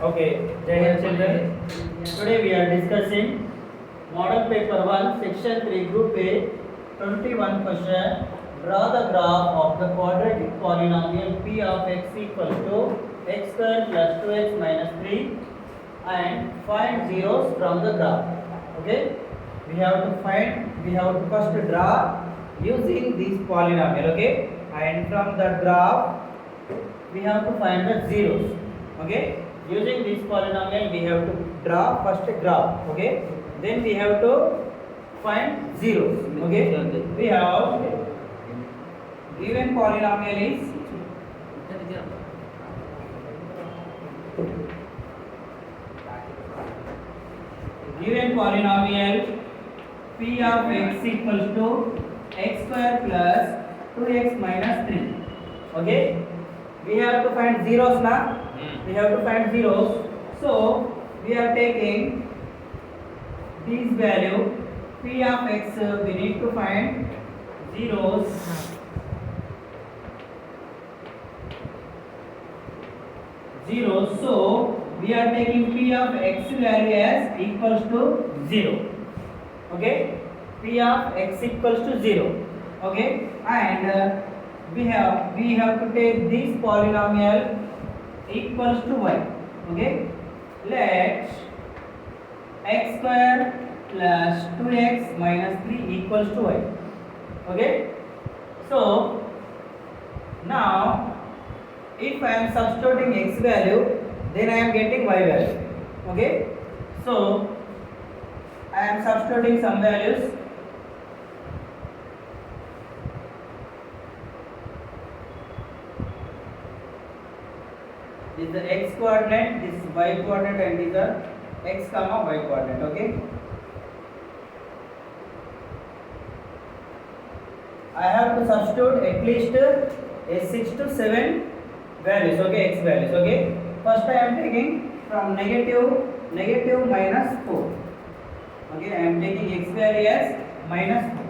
Okay, Jai Hind children. Today we are discussing Model Paper 1, Section 3, Group A, 21 question. Draw the graph of the quadratic polynomial p of x equal to x square plus 2x minus 3 and find zeros from the graph. Okay, we have to first draw using this polynomial. Okay, and from the graph we have to find the zeros. Okay, using this polynomial we have to draw first graph. Okay, then we have to find zeros. Okay, we have given polynomial is p of x equals to x square plus 2x minus 3. Okay, we have to find zeros now. We have to find zeros. So we are taking this value p of x. We need to find zeros. So we are taking p of x value as equals to 0. Okay, p of x equals to 0. Okay, and we have to take this polynomial equals to y. Okay, let x square plus 2x minus 3 equals to y. Okay, so now if I am substituting x value, then I am getting y value. Okay, so I am substituting some values. This is the x coordinate, this is y coordinate, and these are x comma y coordinate. Okay, I have to substitute at least a 6 to 7 values. Okay, x values. Okay, first I am taking from negative minus 4. Okay, I am taking x value as minus 4.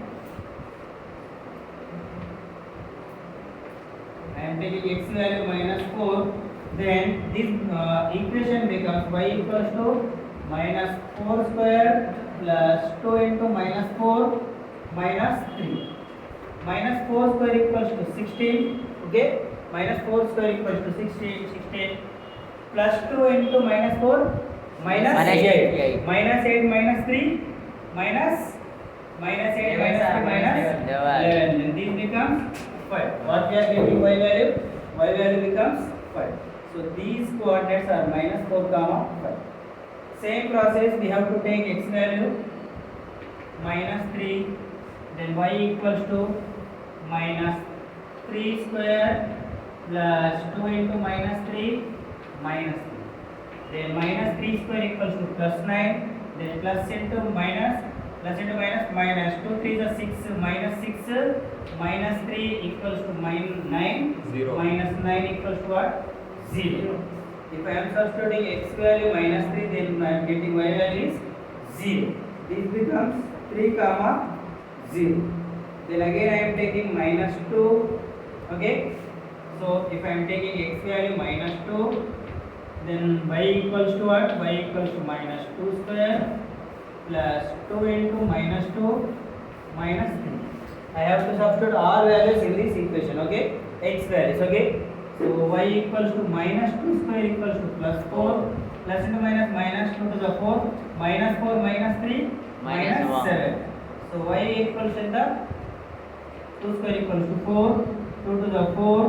I am taking x value minus 4. Then this equation becomes y equals to minus 4 square plus 2 into minus 4 minus 3. Minus 4 square equals to 16. Okay, minus 4 square equals to 16 plus 2 into minus 4 minus 8. Minus 8 minus 3 minus 8 minus 3 minus 11. And this becomes 5. What we are getting y value? Y value becomes 5. So these coordinates are minus 4 comma 5. Same process we have to take x value minus 3, then y equals to minus 3 square plus 2 into minus 3 minus 3. Then minus 3 square equals to plus 9. Then plus into minus minus 2 3 is 6 minus 6 minus 3 equals to minus 9. 0. Minus 9 equals to what? 0. If I am substituting x value minus 3, then I am getting y value is 0. This becomes 3 comma 0. Then again I am taking minus 2. Okay, so if I am taking x value minus 2, then y equals to what? Y equals to minus 2 square plus 2 into minus 2 minus 3. I have to substitute all values in this equation. Okay, x values. Okay, so y equals to minus 2 square equals to plus 4 plus into minus 2 to the 4 minus 4 minus 3 minus 7. So y equals to the 2 square equals to 4, 2 to the 4,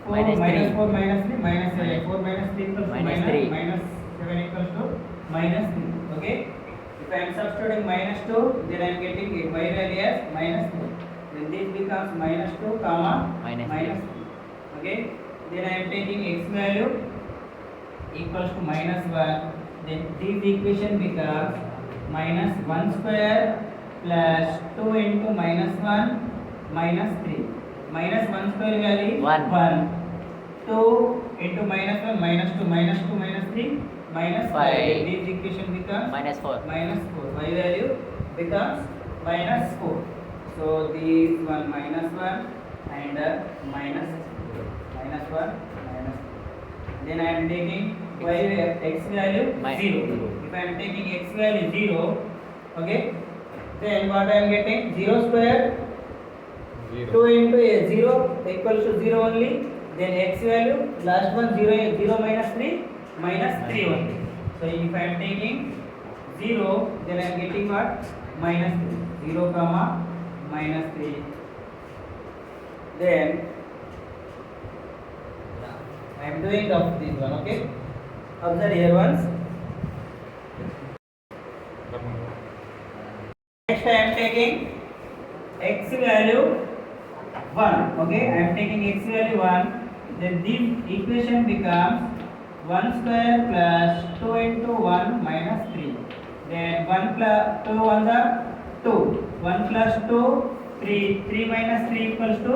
4 minus 4 minus 3 minus 7. 4 minus 3 equals to minus 7 equals to minus 3. Okay, if I am substituting minus 2, then I am getting y value as minus 3. Then this becomes minus 2 comma minus 3. Okay, then I am taking x value equals to minus 1. Then this equation becomes minus 1 square plus 2 into minus 1 minus 3. Minus 1 square value is 1. 2 into minus 1 minus 2 minus 2 minus 3 minus 5. This equation becomes minus 4. Y value becomes minus 4. So this one minus 1 and minus 1 minus 2. then I am taking y x value 0. If I am taking x value 0, okay, then what I am getting 0 square 2 into a 0 equals to 0 only, then x value last one 0 0 minus 3 only. So if I am taking 0, then I am getting what? Minus 3. 0 comma minus 3. Then I am doing of this one, okay? Observe here once. Next I am taking x value 1, okay? I am taking x value 1. Then this equation becomes 1 square plus 2 into 1 minus 3. Then 1 plus 2 1 the 2. 1 plus 2 3. 3 minus 3 equals to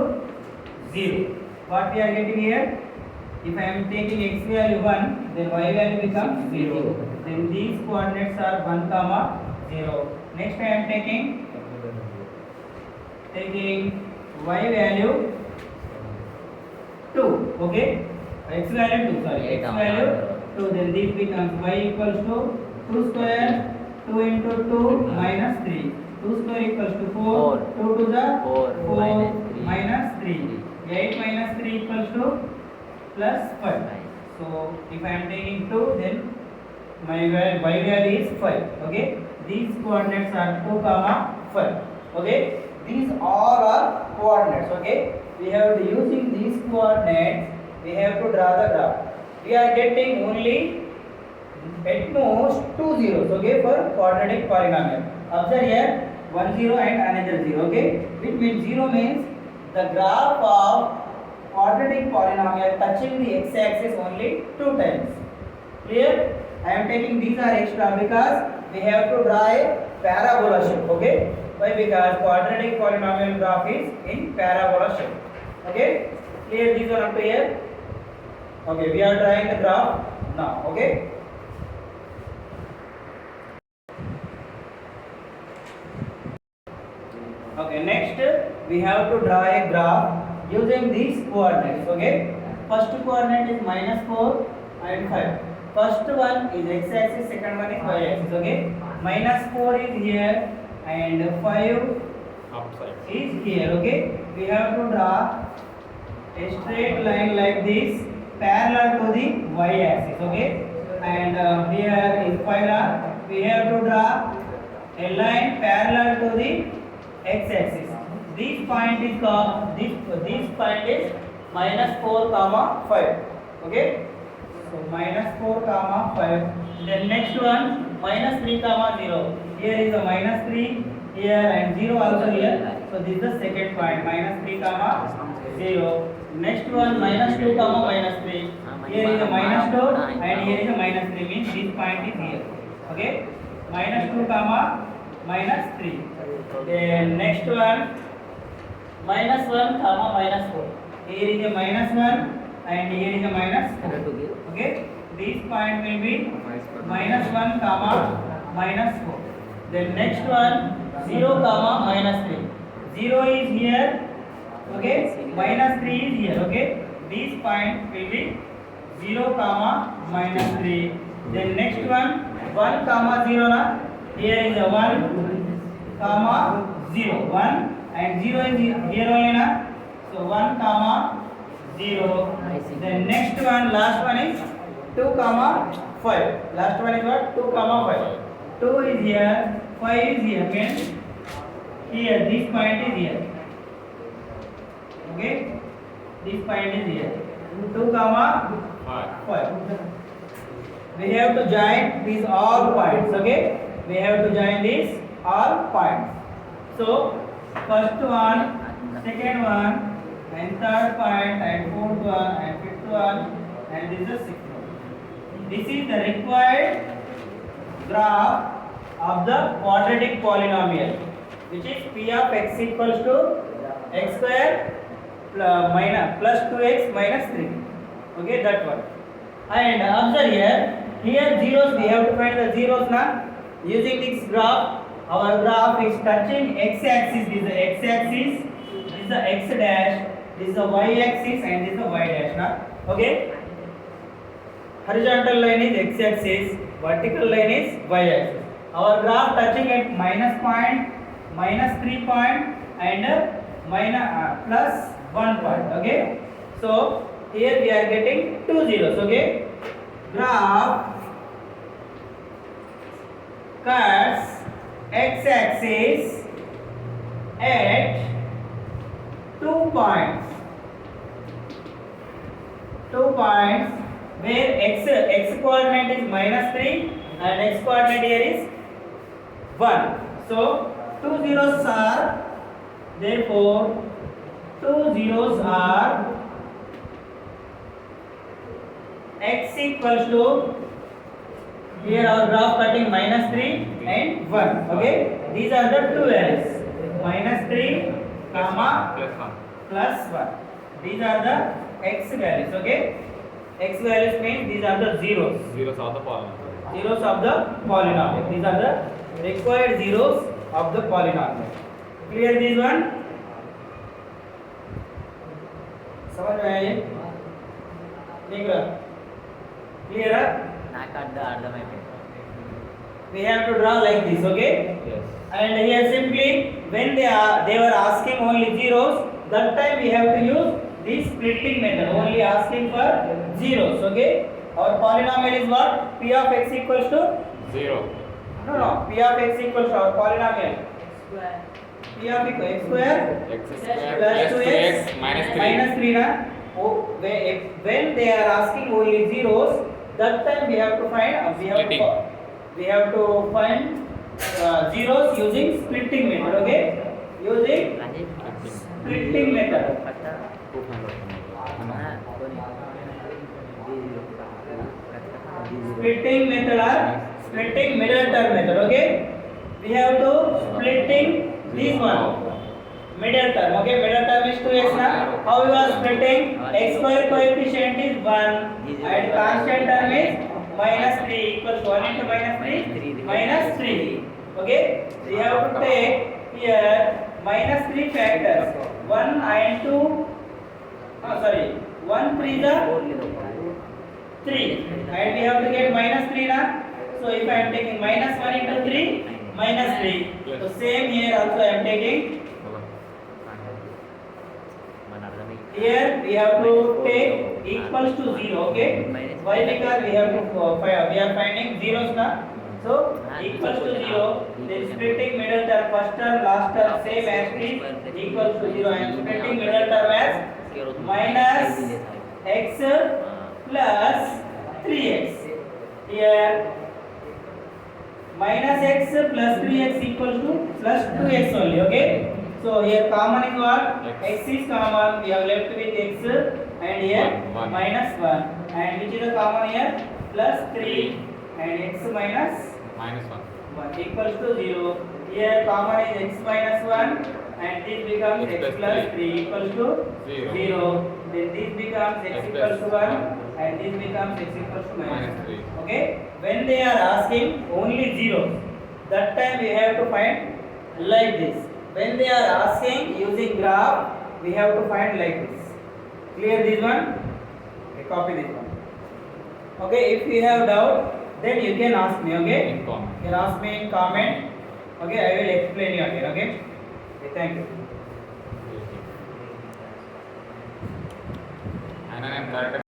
0. What we are getting here? If I am taking x value 1, then y value becomes 0. Then these coordinates are 1 comma 0. Next I am taking y value 2, okay? X value 2, sorry, x value 2. Then this becomes y equals to 2 square 2 into 2 minus 3. 2 square equals to 4. 2 to the 4 minus 3. 8 minus 3 equals to plus 5. So if I am taking 2, then my y value is 5. Okay, these coordinates are 2 comma 5. Okay, these all are coordinates. Okay, we have to using these coordinates, we have to draw the graph. We are getting only at most 2 zeros, okay, for quadratic polynomial. Observe here 1 0 and another 0, okay, which means 0 means the graph of quadratic polynomial touching the x-axis only 2 times. Clear? I am taking these are extra because we have to draw a parabola shape, okay? Why? Because quadratic polynomial graph is in parabola shape. Okay? Clear? These are up to here. Okay, we are drawing the graph now, okay? Okay, next we have to draw a graph using these coordinates, okay? First coordinate is minus 4 and 5. First one is x-axis, second one is y-axis, okay? Minus 4 is here and 5 is here, okay? We have to draw a straight line like this parallel to the y-axis, okay? And here is 5 we have to draw a line parallel to the x-axis. This point is this point is minus 4 comma 5. Okay. So minus 4 comma 5. Then next one minus 3 comma 0. Here is a minus 3 here and 0 also here. So this is the second point, minus 3 comma 0. Next one minus 2 comma minus 3. Here is a minus 2 and here is a minus 3, means this point is here. Okay. Minus 2 comma minus 3. Then next one minus 1 comma minus 4. Here is a minus 1 and here is a minus 4. Okay, this point will be minus 1 comma minus 4. Then next one 0 comma minus 3. 0 is here, okay, minus 3 is here, okay. This point will be 0 comma minus 3. Then next one 1 comma 0 na. Here is a 1 comma 0, 1 and 0 is here only na. So 1 comma 0. Then next one, last one is 2 comma 5. Last one is what? 2 comma 5. 2 is here, 5 is here. Means here this point is here. Okay, this point is here. 2 comma 5. We have to join these all points. Okay, we have to join these all points. So first one, second one, and third point, and fourth one, and fifth one, and this is the sixth one. This is the required graph of the quadratic polynomial, which is p of x equals to x square plus 2x minus 3. Okay, that one. And observe here zeros, we have to find the zeros now. Using this graph, our graph is touching x-axis. This is the x-axis, this is the x dash, this is the y-axis, and this is the y dash now. Okay. horizontal line is x axis, vertical line is y axis. Our graph touching at minus point, minus 3 point and plus 1 point. Okay, so here we are getting two zeros. Okay, graph cuts x axis at 2 points, where x coordinate is minus 3 and x coordinate here is 1. So two zeros are, therefore two zeros are x equals to, here our graph cutting minus 3 and 1. Okay, these are the two values, minus 3 comma plus 1. These are the x values. Okay, x values means these are the zeros. Zeros of the polynomial. Zeros of the polynomial. These are the required zeros of the polynomial. Clear this one? समझ में आया ये? ठीक है? Clear है? We have to draw like this. Okay? Yes. And here simply when they were asking only zeros, that time we have to use this splitting method, only asking for zeros. Okay, our polynomial is what? P of x equals to 0. no P of x equals to our polynomial P of x square X square plus plus 2x minus 3. na. Oh, when they are asking only zeros, that time we have to find we have to find zeros using splitting method. Okay, using splitting method. Splitting method or splitting middle term method. Okay, we have to splitting this one, middle term. Okay, middle term is 2x now. How we are splitting? X square coefficient is 1 and constant term is minus 3 equals 1 into minus 3. Okay, we have to take here minus 3 factors, 1 and 2, 1 3 the 3, and we have to get minus 3 now. So if I am taking minus 1 into 3, minus 3. So same here also I am taking. Here we have to take equals to 0. Okay, why? Because we have to we are finding zeros now. So equals to 0, then splitting middle term, first term, last term same as is equals to 0, and splitting middle term as minus x plus 3x. Here minus x plus 3x equals to plus 2x only. Okay, so here common is what? X is common, we have left with x, and here One. minus 1, and which is the common here? Plus 3 and x minus Minus 1. 1 equals to 0. Here common is x minus 1, and this becomes X x plus plus 3 3 equals to 0. Then this becomes x X equals to plus 1, and this becomes x equals to minus Minus 3. 3. Okay, when they are asking only zeros, that time we have to find like this. When they are asking using graph, we have to find like this. Clear this one? Okay, copy this one. Okay, if you have doubt, then you can ask me. Okay, In comment. you can ask me in comment. Okay, I will explain you again. Okay, thank you. And I am correct.